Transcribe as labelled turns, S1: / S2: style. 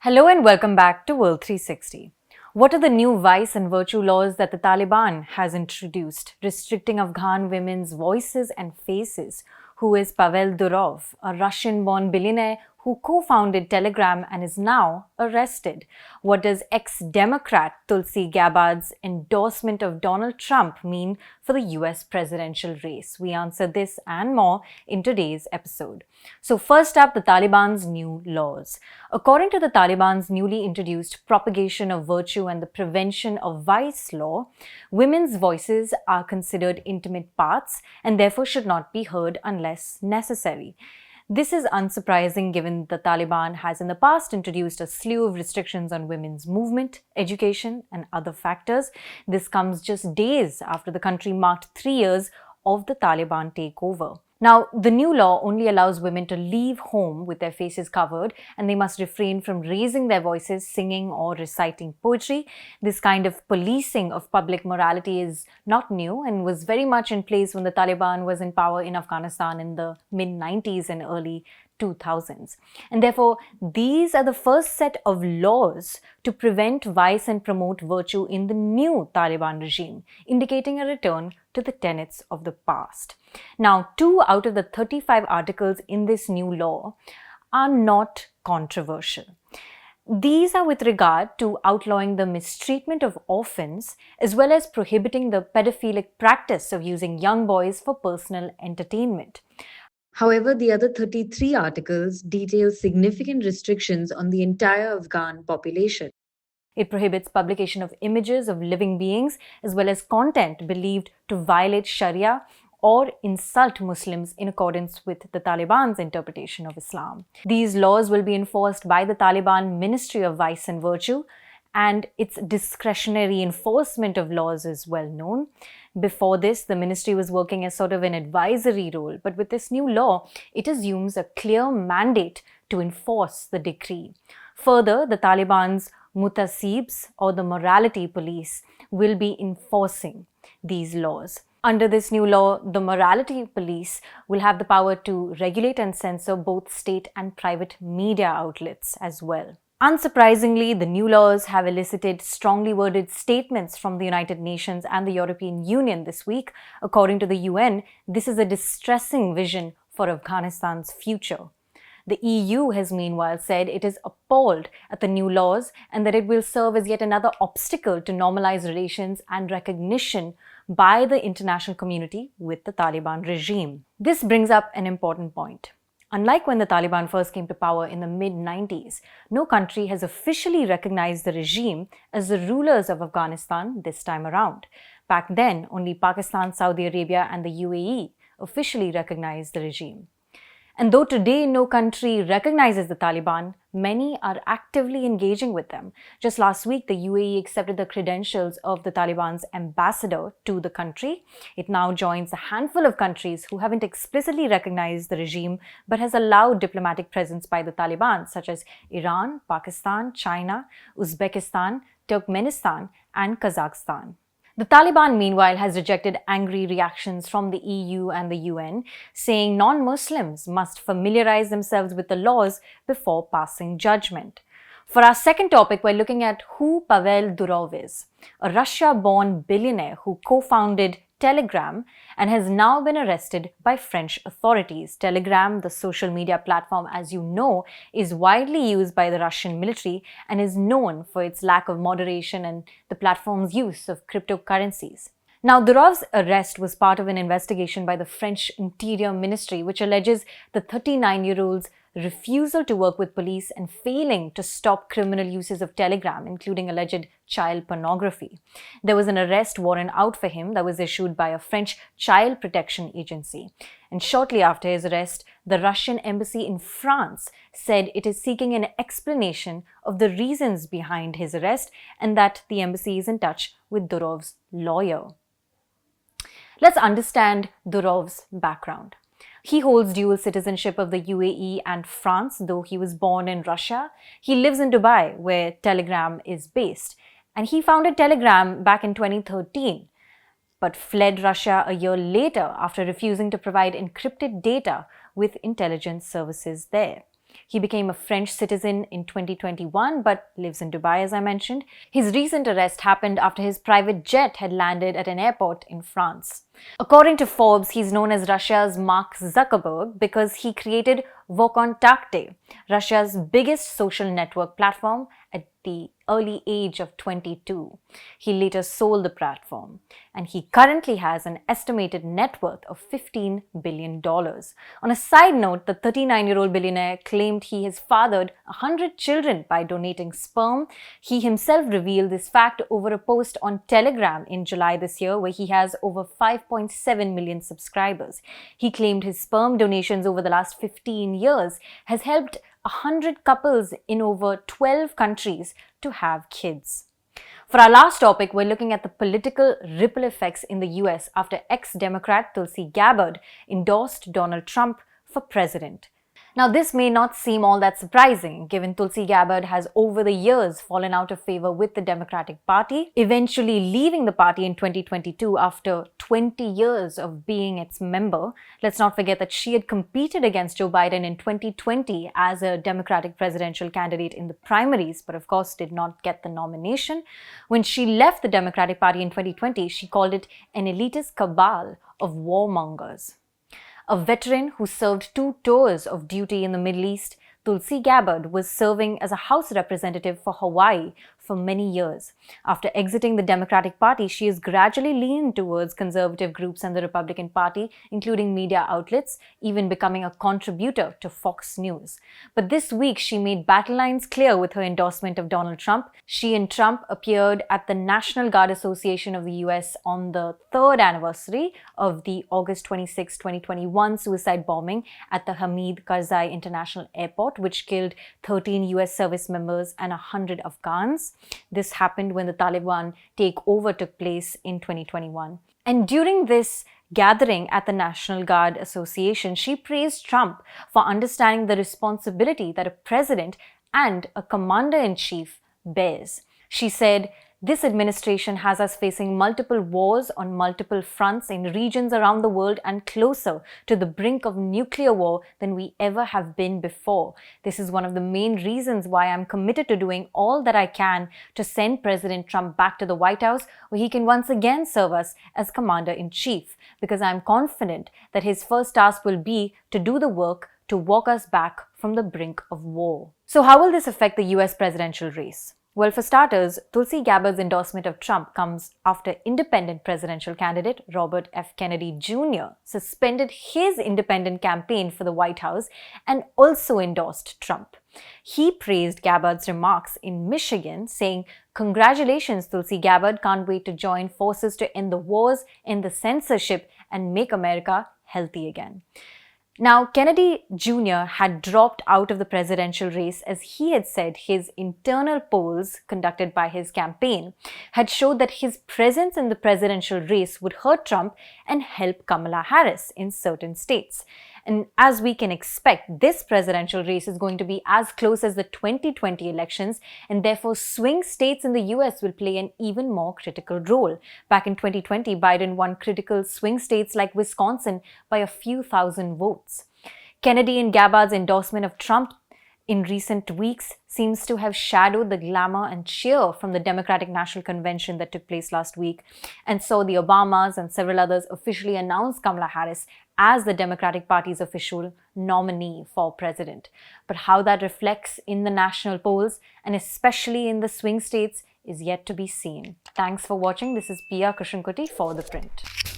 S1: Hello and welcome back to World 360. What are the new vice and virtue laws that the Taliban has introduced, restricting Afghan women's voices and faces? Who is Pavel Durov, a Russian-born billionaire who co-founded Telegram and is now arrested? What does ex-Democrat Tulsi Gabbard's endorsement of Donald Trump mean for the US presidential race? We answer this and more in today's episode. So first up, the Taliban's new laws. According to the Taliban's newly introduced Propagation of Virtue and the Prevention of Vice law, women's voices are considered intimate parts and therefore should not be heard unless necessary. This is unsurprising given the Taliban has in the past introduced a slew of restrictions on women's movement, education, and other factors. This comes just days after the country marked 3 years of the Taliban takeover. Now, the new law only allows women to leave home with their faces covered, and they must refrain from raising their voices, singing or reciting poetry. This kind of policing of public morality is not new and was very much in place when the Taliban was in power in Afghanistan in the mid-90s and early 2000s. And therefore, these are the first set of laws to prevent vice and promote virtue in the new Taliban regime, indicating a return to the tenets of the past. Now, 2 out of the 35 articles in this new law are not controversial. These are with regard to outlawing the mistreatment of orphans as well as prohibiting the pedophilic practice of using young boys for personal entertainment. However, the other 33 articles detail significant restrictions on the entire Afghan population. It prohibits publication of images of living beings as well as content believed to violate Sharia or insult Muslims in accordance with the Taliban's interpretation of Islam. These laws will be enforced by the Taliban Ministry of Vice and Virtue, and its discretionary enforcement of laws is well known. Before this, the ministry was working as sort of an advisory role, but with this new law, it assumes a clear mandate to enforce the decree. Further, the Taliban's mutasibs, or the morality police, will be enforcing these laws. Under this new law, the morality police will have the power to regulate and censor both state and private media outlets as well. Unsurprisingly, the new laws have elicited strongly worded statements from the United Nations and the European Union this week. According to the UN, this is a distressing vision for Afghanistan's future. The EU has meanwhile said it is appalled at the new laws and that it will serve as yet another obstacle to normalize relations and recognition by the international community with the Taliban regime. This brings up an important point. Unlike when the Taliban first came to power in the mid-90s, no country has officially recognized the regime as the rulers of Afghanistan this time around. Back then, only Pakistan, Saudi Arabia, and the UAE officially recognized the regime. And though today no country recognizes the Taliban, many are actively engaging with them. Just last week, the UAE accepted the credentials of the Taliban's ambassador to the country. It now joins a handful of countries who haven't explicitly recognized the regime but has allowed diplomatic presence by the Taliban, such as Iran, Pakistan, China, Uzbekistan, Turkmenistan, and Kazakhstan. The Taliban, meanwhile, has rejected angry reactions from the EU and the UN, saying non-Muslims must familiarize themselves with the laws before passing judgment. For our second topic, we're looking at who Pavel Durov is, a Russia-born billionaire who co-founded Telegram and has now been arrested by French authorities. Telegram, the social media platform, as you know, is widely used by the Russian military and is known for its lack of moderation and the platform's use of cryptocurrencies. Now, Durov's arrest was part of an investigation by the French Interior Ministry, which alleges the 39-year-old's refusal to work with police and failing to stop criminal uses of Telegram, including alleged child pornography. There was an arrest warrant out for him that was issued by a French child protection agency. And shortly after his arrest, the Russian embassy in France said it is seeking an explanation of the reasons behind his arrest and that the embassy is in touch with Durov's lawyer. Let's understand Durov's background. He holds dual citizenship of the UAE and France, though he was born in Russia. He lives in Dubai, where Telegram is based. And he founded Telegram back in 2013, but fled Russia a year later after refusing to provide encrypted data with intelligence services there. He became a French citizen in 2021 but lives in Dubai, as I mentioned. His recent arrest happened after his private jet had landed at an airport in France. According to Forbes, he's known as Russia's Mark Zuckerberg because he created Vkontakte, Russia's biggest social network platform, at the early age of 22. He later sold the platform, and he currently has an estimated net worth of $15 billion. On a side note, the 39-year-old billionaire claimed he has fathered 100 children by donating sperm. He himself revealed this fact over a post on Telegram in July this year, where he has over 5.7 million subscribers. He claimed his sperm donations over the last 15 years has helped 100 couples in over 12 countries to have kids. For our last topic, we're looking at the political ripple effects in the US after ex-Democrat Tulsi Gabbard endorsed Donald Trump for president. Now, this may not seem all that surprising, given Tulsi Gabbard has over the years fallen out of favor with the Democratic Party, eventually leaving the party in 2022 after 20 years of being its member. Let's not forget that she had competed against Joe Biden in 2020 as a Democratic presidential candidate in the primaries, but of course did not get the nomination. When she left the Democratic Party in 2020, she called it an elitist cabal of warmongers. A veteran who served 2 tours of duty in the Middle East, Tulsi Gabbard was serving as a House representative for Hawaii for many years. After exiting the Democratic Party, she has gradually leaned towards conservative groups and the Republican Party, including media outlets, even becoming a contributor to Fox News. But this week, she made battle lines clear with her endorsement of Donald Trump. She and Trump appeared at the National Guard Association of the US on the 3rd anniversary of the August 26, 2021 suicide bombing at the Hamid Karzai International Airport, which killed 13 US service members and 100 Afghans. This happened when the Taliban takeover took place in 2021. And during this gathering at the National Guard Association, she praised Trump for understanding the responsibility that a president and a commander-in-chief bears. She said, "This administration has us facing multiple wars on multiple fronts in regions around the world and closer to the brink of nuclear war than we ever have been before. This is one of the main reasons why I'm committed to doing all that I can to send President Trump back to the White House, where he can once again serve us as Commander-in-Chief, because I'm confident that his first task will be to do the work to walk us back from the brink of war." So how will this affect the US presidential race? Well, for starters, Tulsi Gabbard's endorsement of Trump comes after independent presidential candidate Robert F. Kennedy Jr. suspended his independent campaign for the White House and also endorsed Trump. He praised Gabbard's remarks in Michigan, saying, "Congratulations, Tulsi Gabbard, can't wait to join forces to end the wars, end the censorship, and make America healthy again." Now, Kennedy Jr. had dropped out of the presidential race as he had said his internal polls conducted by his campaign had showed that his presence in the presidential race would hurt Trump and help Kamala Harris in certain states. And as we can expect, this presidential race is going to be as close as the 2020 elections, and therefore swing states in the US will play an even more critical role. Back in 2020, Biden won critical swing states like Wisconsin by a few thousand votes. Kennedy and Gabbard's endorsement of Trump in recent weeks seems to have shadowed the glamour and cheer from the Democratic National Convention that took place last week, and saw the Obamas and several others officially announce Kamala Harris as the Democratic Party's official nominee for president. But how that reflects in the national polls, and especially in the swing states, is yet to be seen. Thanks for watching. This is Pia Krishankuti for ThePrint.